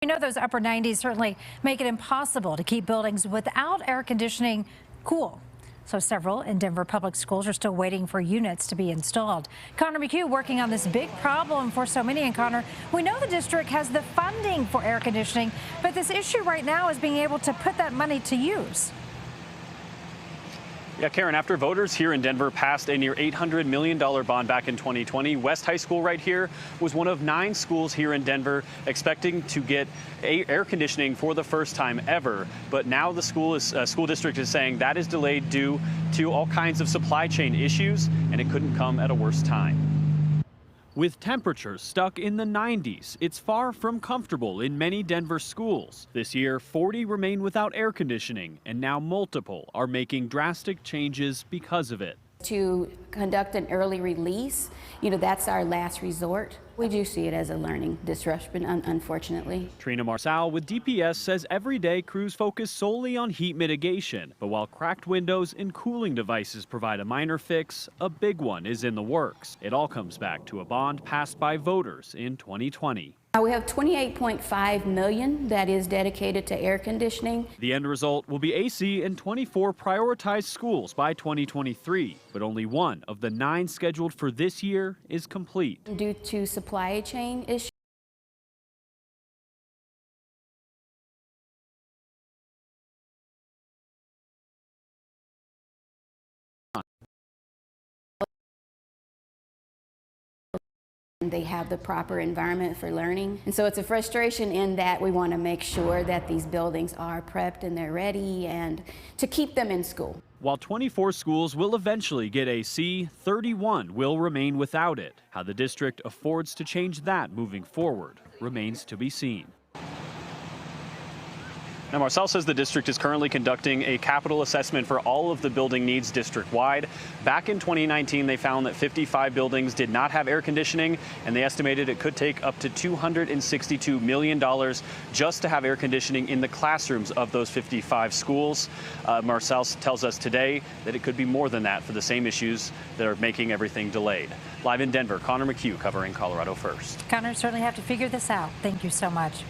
We know those upper 90s certainly make it impossible to keep buildings without air conditioning cool. So several in Denver public schools are still waiting for units to be installed. Connor McHugh working on this big problem for so many. And Connor, we know the district has the funding for air conditioning, but this issue right now is being able to put that money to use. Yeah, Karen, after voters here in Denver passed a near $800 million bond back in 2020, West High School right here was one of 9 schools here in Denver expecting to get air conditioning for the first time ever. But now the school district is saying that is delayed due to all kinds of supply chain issues, and it couldn't come at a worse time. With temperatures stuck in the 90s, it's far from comfortable in many Denver schools. This year, 40 remain without air conditioning, and now multiple are making drastic changes because of it. To conduct an early release, that's our last resort. We do see it as a learning disruption, unfortunately. Trina Marsal with DPS says every day crews focus solely on heat mitigation. But while cracked windows and cooling devices provide a minor fix, a big one is in the works. It all comes back to a bond passed by voters in 2020. We have $28.5 million that is dedicated to air conditioning. The end result will be AC in 24 prioritized schools by 2023, but only one of the 9 scheduled for this year is complete. Due to supply chain issues. They have the proper environment for learning. And so it's a frustration in that we want to make sure that these buildings are prepped and they're ready and to keep them in school. While 24 schools will eventually get AC, 31 will remain without it. How the district affords to change that moving forward remains to be seen. Now, Marcel says the district is currently conducting a capital assessment for all of the building needs district-wide. Back in 2019, they found that 55 buildings did not have air conditioning, and they estimated it could take up to $262 million just to have air conditioning in the classrooms of those 55 schools. Marcel tells us today that it could be more than that for the same issues that are making everything delayed. Live in Denver, Connor McHugh covering Colorado First. Connor, certainly have to figure this out. Thank you so much.